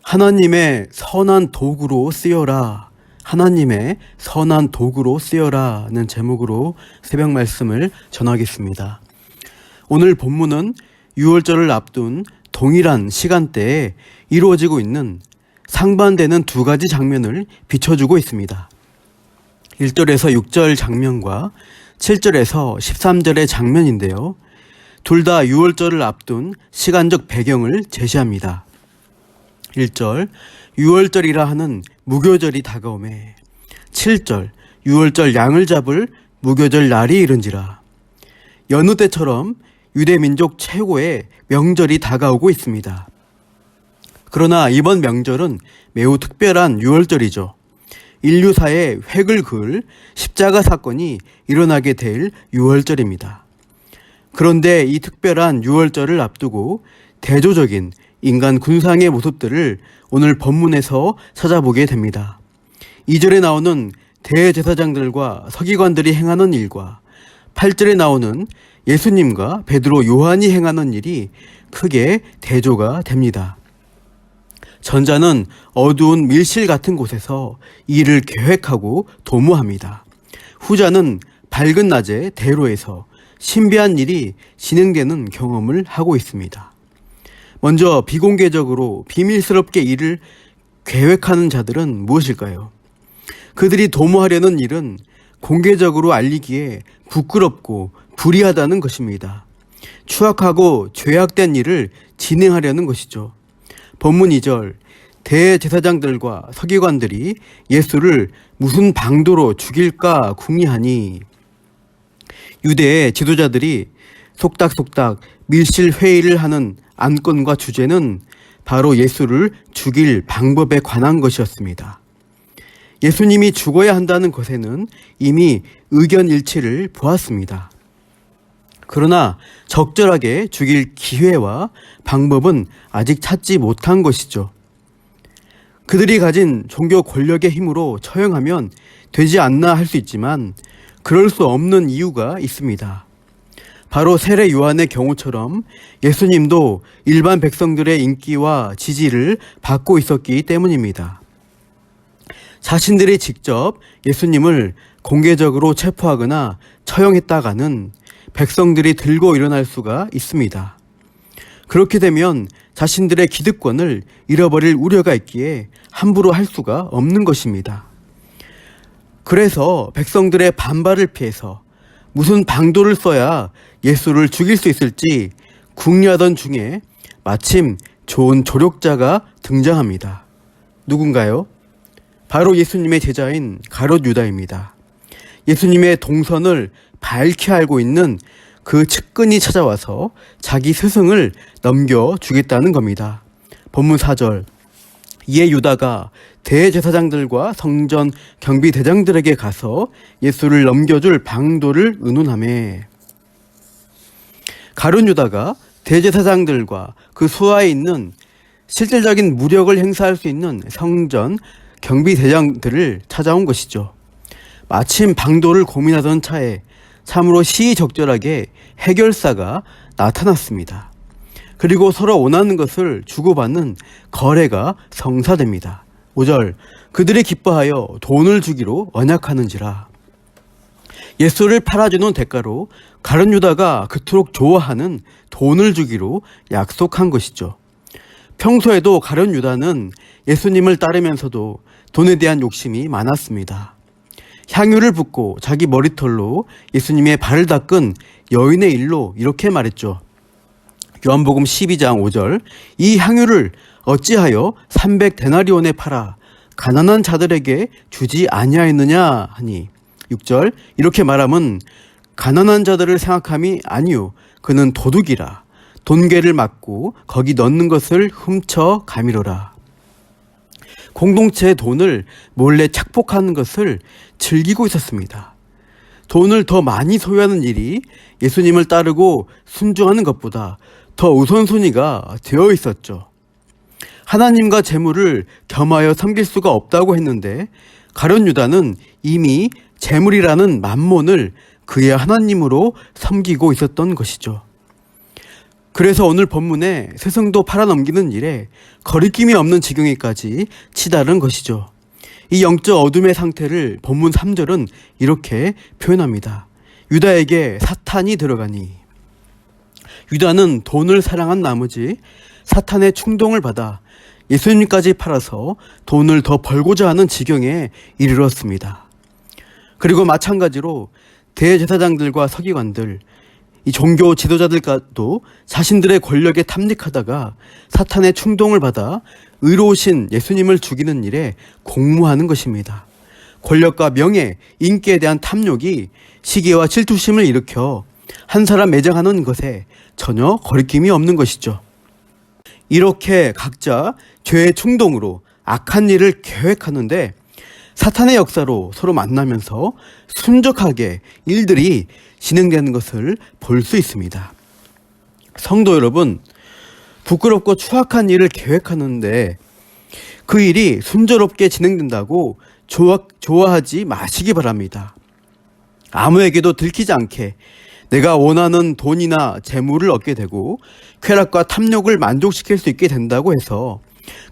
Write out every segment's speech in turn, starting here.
하나님의 선한 도구로 쓰여라. 하나님의 선한 도구로 쓰여라는 제목으로 새벽 말씀을 전하겠습니다. 오늘 본문은 유월절을 앞둔 동일한 시간대에 이루어지고 있는 상반되는 두 가지 장면을 비춰주고 있습니다. 1절에서 6절 장면과 7절에서 13절의 장면인데요. 둘 다 유월절을 앞둔 시간적 배경을 제시합니다. 1절, 유월절이라 하는 무교절이 다가오매. 7절, 유월절 양을 잡을 무교절 날이 이른지라. 여느 때처럼 유대민족 최고의 명절이 다가오고 있습니다. 그러나 이번 명절은 매우 특별한 유월절이죠. 인류사의 획을 그을 십자가 사건이 일어나게 될 유월절입니다. 그런데 이 특별한 유월절을 앞두고 대조적인 인간 군상의 모습들을 오늘 본문에서 찾아보게 됩니다. 2절에 나오는 대제사장들과 서기관들이 행하는 일과 8절에 나오는 예수님과 베드로, 요한이 행하는 일이 크게 대조가 됩니다. 전자는 어두운 밀실 같은 곳에서 일을 계획하고 도모합니다. 후자는 밝은 낮에 대로에서 신비한 일이 진행되는 경험을 하고 있습니다. 먼저 비공개적으로 비밀스럽게 일을 계획하는 자들은 무엇일까요? 그들이 도모하려는 일은 공개적으로 알리기에 부끄럽고 불의하다는 것입니다. 추악하고 죄악된 일을 진행하려는 것이죠. 본문 2절, 대제사장들과 서기관들이 예수를 무슨 방도로 죽일까 궁리하니. 유대의 지도자들이 속닥속닥 밀실 회의를 하는 안건과 주제는 바로 예수를 죽일 방법에 관한 것이었습니다. 예수님이 죽어야 한다는 것에는 이미 의견 일치를 보았습니다. 그러나 적절하게 죽일 기회와 방법은 아직 찾지 못한 것이죠. 그들이 가진 종교 권력의 힘으로 처형하면 되지 않나 할 수 있지만 그럴 수 없는 이유가 있습니다. 바로 세례 요한의 경우처럼 예수님도 일반 백성들의 인기와 지지를 받고 있었기 때문입니다. 자신들이 직접 예수님을 공개적으로 체포하거나 처형했다가는 백성들이 들고 일어날 수가 있습니다. 그렇게 되면 자신들의 기득권을 잃어버릴 우려가 있기에 함부로 할 수가 없는 것입니다. 그래서 백성들의 반발을 피해서 무슨 방도를 써야 예수를 죽일 수 있을지 궁리하던 중에 마침 좋은 조력자가 등장합니다. 누군가요? 바로 예수님의 제자인 가룟 유다입니다. 예수님의 동선을 밝히 알고 있는 그 측근이 찾아와서 자기 스승을 넘겨주겠다는 겁니다. 본문 4절, 이에 유다가 대제사장들과 성전 경비대장들에게 가서 예수를 넘겨줄 방도를 의논하매. 가룟 유다가 대제사장들과 그 수하에 있는 실질적인 무력을 행사할 수 있는 성전 경비대장들을 찾아온 것이죠. 마침 방도를 고민하던 차에 참으로 시의적절하게 해결사가 나타났습니다. 그리고 서로 원하는 것을 주고받는 거래가 성사됩니다. 5절, 그들이 기뻐하여 돈을 주기로 언약하는지라. 예수를 팔아주는 대가로 가룟 유다가 그토록 좋아하는 돈을 주기로 약속한 것이죠. 평소에도 가룟 유다는 예수님을 따르면서도 돈에 대한 욕심이 많았습니다. 향유를 붓고 자기 머리털로 예수님의 발을 닦은 여인의 일로 이렇게 말했죠. 요한복음 12장 5절, 이 향유를 어찌하여 300데나리온에 팔아 가난한 자들에게 주지 아니하였느냐 하니. 6절, 이렇게 말함은 가난한 자들을 생각함이 아니요 그는 도둑이라 돈괴를 막고 거기 넣는 것을 훔쳐 가미로라. 공동체의 돈을 몰래 착복하는 것을 즐기고 있었습니다. 돈을 더 많이 소유하는 일이 예수님을 따르고 순종하는 것보다 더 우선순위가 되어 있었죠. 하나님과 재물을 겸하여 섬길 수가 없다고 했는데 가룟 유다는 이미 재물이라는 만몬을 그의 하나님으로 섬기고 있었던 것이죠. 그래서 오늘 본문에 세성도 팔아넘기는 일에 거리낌이 없는 지경에까지 치달은 것이죠. 이 영적 어둠의 상태를 본문 3절은 이렇게 표현합니다. 유다에게 사탄이 들어가니. 유다는 돈을 사랑한 나머지 사탄의 충동을 받아 예수님까지 팔아서 돈을 더 벌고자 하는 지경에 이르렀습니다. 그리고 마찬가지로 대제사장들과 서기관들, 이 종교 지도자들과도 자신들의 권력에 탐닉하다가 사탄의 충동을 받아 의로우신 예수님을 죽이는 일에 공모하는 것입니다. 권력과 명예, 인기에 대한 탐욕이 시기와 질투심을 일으켜 한 사람 매장하는 것에 전혀 거리낌이 없는 것이죠. 이렇게 각자 죄의 충동으로 악한 일을 계획하는데 사탄의 역사로 서로 만나면서 순적하게 일들이 진행되는 것을 볼 수 있습니다. 성도 여러분, 부끄럽고 추악한 일을 계획하는데 그 일이 순조롭게 진행된다고 좋아하지 마시기 바랍니다. 아무에게도 들키지 않게 내가 원하는 돈이나 재물을 얻게 되고 쾌락과 탐욕을 만족시킬 수 있게 된다고 해서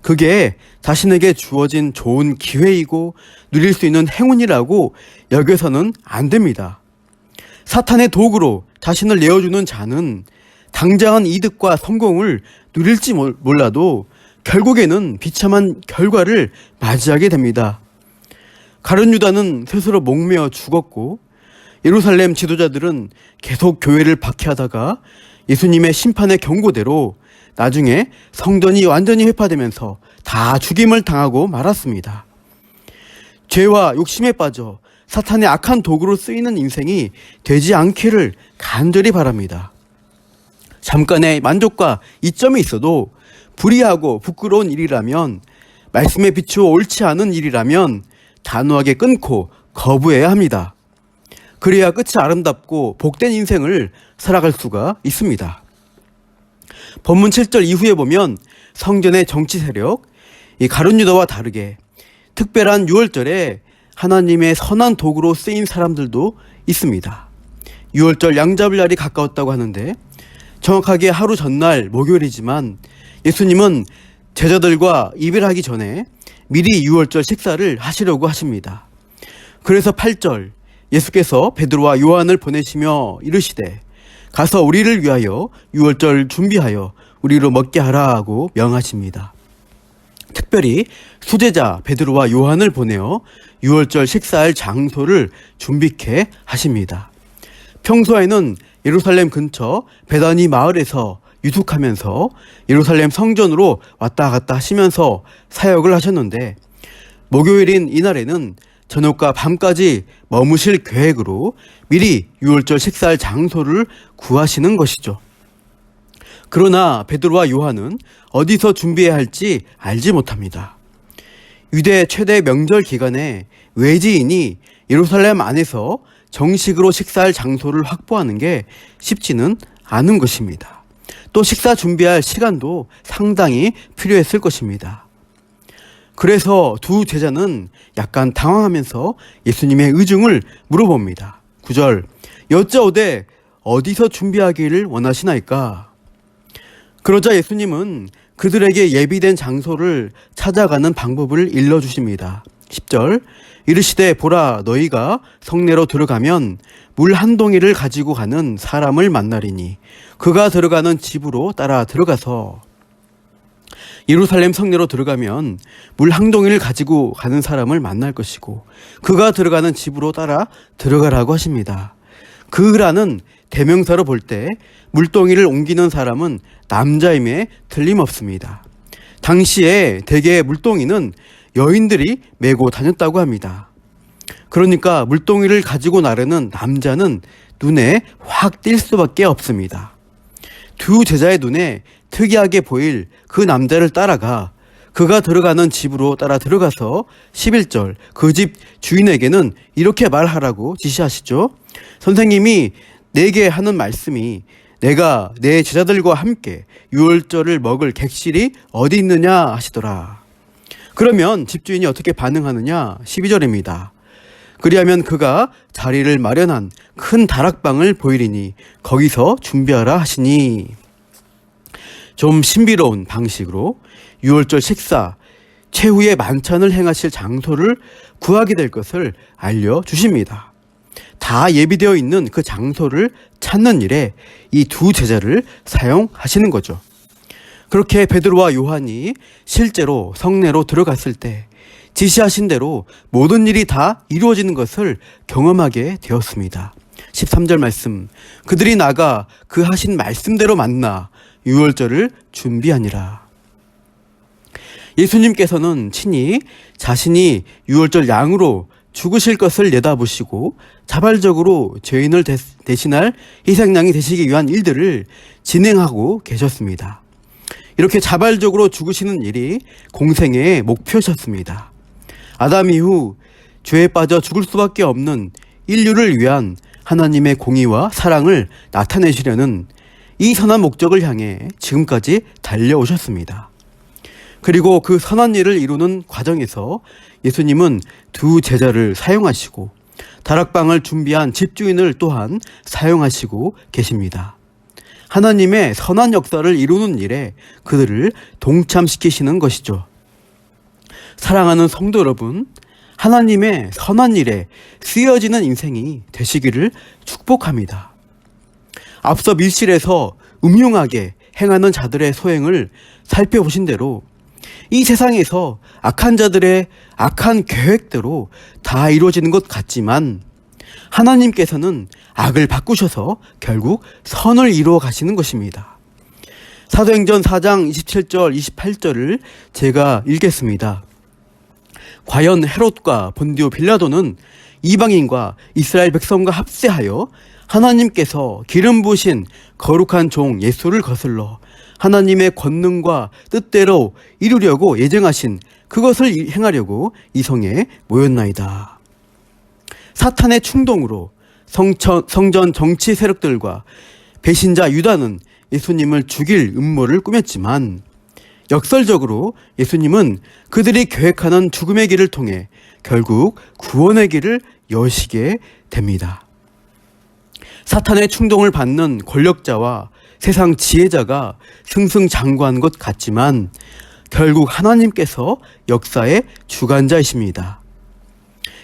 그게 자신에게 주어진 좋은 기회이고 누릴 수 있는 행운이라고 여겨서는 안 됩니다. 사탄의 도구로 자신을 내어주는 자는 당장은 이득과 성공을 누릴지 몰라도 결국에는 비참한 결과를 맞이하게 됩니다. 가룟 유다는 스스로 목매어 죽었고 예루살렘 지도자들은 계속 교회를 박해하다가 예수님의 심판의 경고대로 나중에 성전이 완전히 회파되면서 다 죽임을 당하고 말았습니다. 죄와 욕심에 빠져 사탄의 악한 도구로 쓰이는 인생이 되지 않기를 간절히 바랍니다. 잠깐의 만족과 이점이 있어도 불의하고 부끄러운 일이라면, 말씀에 비추어 옳지 않은 일이라면 단호하게 끊고 거부해야 합니다. 그래야 끝이 아름답고 복된 인생을 살아갈 수가 있습니다. 본문 7절 이후에 보면 성전의 정치 세력, 이 가룟 유다와 다르게 특별한 유월절에 하나님의 선한 도구로 쓰인 사람들도 있습니다. 유월절 양잡을 날이 가까웠다고 하는데 정확하게 하루 전날 목요일이지만 예수님은 제자들과 이별하기 전에 미리 유월절 식사를 하시려고 하십니다. 그래서 8절 예수께서 베드로와 요한을 보내시며 이르시되 가서 우리를 위하여 유월절 준비하여 우리로 먹게 하라고 명하십니다. 특별히 수제자 베드로와 요한을 보내어 유월절 식사할 장소를 준비케 하십니다. 평소에는 예루살렘 근처 베다니 마을에서 유숙하면서 예루살렘 성전으로 왔다 갔다 하시면서 사역을 하셨는데 목요일인 이날에는 저녁과 밤까지 머무실 계획으로 미리 유월절 식사할 장소를 구하시는 것이죠. 그러나 베드로와 요한은 어디서 준비해야 할지 알지 못합니다. 유대 최대 명절 기간에 외지인이 예루살렘 안에서 정식으로 식사할 장소를 확보하는 게 쉽지는 않은 것입니다. 또 식사 준비할 시간도 상당히 필요했을 것입니다. 그래서 두 제자는 약간 당황하면서 예수님의 의중을 물어봅니다. 9절 여짜오되 어디서 준비하기를 원하시나이까? 그러자 예수님은 그들에게 예비된 장소를 찾아가는 방법을 일러주십니다. 10절 이르시되 보라 너희가 성내로 들어가면 물 한 동이를 가지고 가는 사람을 만나리니 그가 들어가는 집으로 따라 들어가서. 예루살렘 성내로 들어가면 물 한 동이를 가지고 가는 사람을 만날 것이고 그가 들어가는 집으로 따라 들어가라고 하십니다. 그라는 대명사로 볼 때 물동이를 옮기는 사람은 남자임에 틀림없습니다. 당시에 대개 물동이는 여인들이 메고 다녔다고 합니다. 그러니까 물동이를 가지고 나르는 남자는 눈에 확 띌 수밖에 없습니다. 두 제자의 눈에 특이하게 보일 그 남자를 따라가 그가 들어가는 집으로 따라 들어가서 11절 그 집 주인에게는 이렇게 말하라고 지시하시죠. 선생님이 내게 하는 말씀이 내가 내 제자들과 함께 유월절을 먹을 객실이 어디 있느냐 하시더라. 그러면 집주인이 어떻게 반응하느냐? 12절입니다. 그리하면 그가 자리를 마련한 큰 다락방을 보이리니 거기서 준비하라 하시니. 좀 신비로운 방식으로 유월절 식사 최후의 만찬을 행하실 장소를 구하게 될 것을 알려주십니다. 다 예비되어 있는 그 장소를 찾는 일에 이 두 제자를 사용하시는 거죠. 그렇게 베드로와 요한이 실제로 성내로 들어갔을 때 지시하신 대로 모든 일이 다 이루어지는 것을 경험하게 되었습니다. 13절 말씀, 그들이 나가 그 하신 말씀대로 만나 유월절을 준비하니라. 예수님께서는 친히 자신이 유월절 양으로 죽으실 것을 내다보시고 자발적으로 죄인을 대신할 희생양이 되시기 위한 일들을 진행하고 계셨습니다. 이렇게 자발적으로 죽으시는 일이 공생의 목표셨습니다. 아담 이후 죄에 빠져 죽을 수밖에 없는 인류를 위한 하나님의 공의와 사랑을 나타내시려는 이 선한 목적을 향해 지금까지 달려오셨습니다. 그리고 그 선한 일을 이루는 과정에서 예수님은 두 제자를 사용하시고 다락방을 준비한 집주인을 또한 사용하시고 계십니다. 하나님의 선한 역사를 이루는 일에 그들을 동참시키시는 것이죠. 사랑하는 성도 여러분, 하나님의 선한 일에 쓰여지는 인생이 되시기를 축복합니다. 앞서 밀실에서 음흉하게 행하는 자들의 소행을 살펴보신 대로 이 세상에서 악한 자들의 악한 계획대로 다 이루어지는 것 같지만 하나님께서는 악을 바꾸셔서 결국 선을 이루어 가시는 것입니다. 사도행전 4장 27절 28절을 제가 읽겠습니다. 과연 헤롯과 본디오 빌라도는 이방인과 이스라엘 백성과 합세하여 하나님께서 기름 부으신 거룩한 종 예수를 거슬러 하나님의 권능과 뜻대로 이루려고 예정하신 그것을 행하려고 이 성에 모였나이다. 사탄의 충동으로 성전 정치 세력들과 배신자 유다는 예수님을 죽일 음모를 꾸몄지만 역설적으로 예수님은 그들이 계획하는 죽음의 길을 통해 결국 구원의 길을 여시게 됩니다. 사탄의 충동을 받는 권력자와 세상 지혜자가 승승장구한 것 같지만 결국 하나님께서 역사의 주관자이십니다.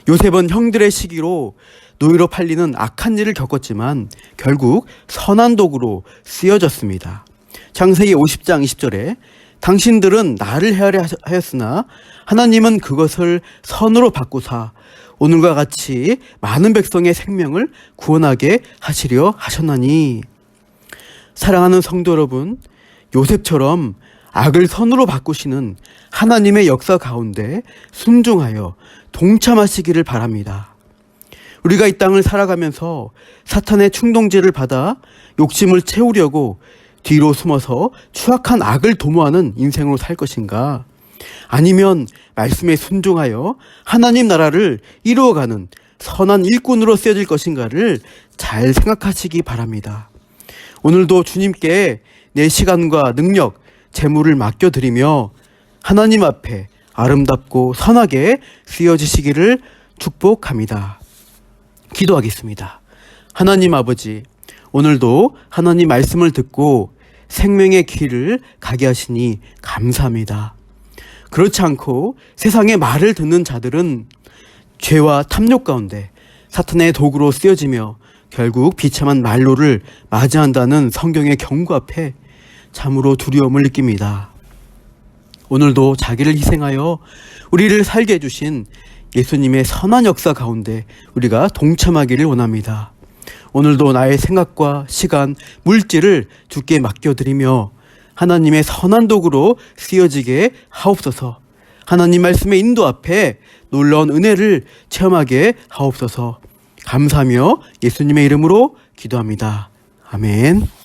요셉은 형들의 시기로 노예로 팔리는 악한 일을 겪었지만 결국 선한 도구로 쓰여졌습니다. 창세기 50장 20절에 당신들은 나를 헤아려 하였으나 하나님은 그것을 선으로 바꾸사 오늘과 같이 많은 백성의 생명을 구원하게 하시려 하셨나니. 사랑하는 성도 여러분, 요셉처럼 악을 선으로 바꾸시는 하나님의 역사 가운데 순종하여 동참하시기를 바랍니다. 우리가 이 땅을 살아가면서 사탄의 충동질을 받아 욕심을 채우려고 뒤로 숨어서 추악한 악을 도모하는 인생으로 살 것인가? 아니면 말씀에 순종하여 하나님 나라를 이루어가는 선한 일꾼으로 쓰여질 것인가를 잘 생각하시기 바랍니다. 오늘도 주님께 내 시간과 능력, 재물을 맡겨드리며 하나님 앞에 아름답고 선하게 쓰여지시기를 축복합니다. 기도하겠습니다. 하나님 아버지, 오늘도 하나님 말씀을 듣고 생명의 길을 가게 하시니 감사합니다. 그렇지 않고 세상의 말을 듣는 자들은 죄와 탐욕 가운데 사탄의 도구로 쓰여지며 결국 비참한 말로를 맞이한다는 성경의 경고 앞에 참으로 두려움을 느낍니다. 오늘도 자기를 희생하여 우리를 살게 해주신 예수님의 선한 역사 가운데 우리가 동참하기를 원합니다. 오늘도 나의 생각과 시간, 물질을 주께 맡겨드리며 하나님의 선한 도구로 쓰여지게 하옵소서. 하나님 말씀의 인도 앞에 놀라운 은혜를 체험하게 하옵소서. 감사하며 예수님의 이름으로 기도합니다. 아멘.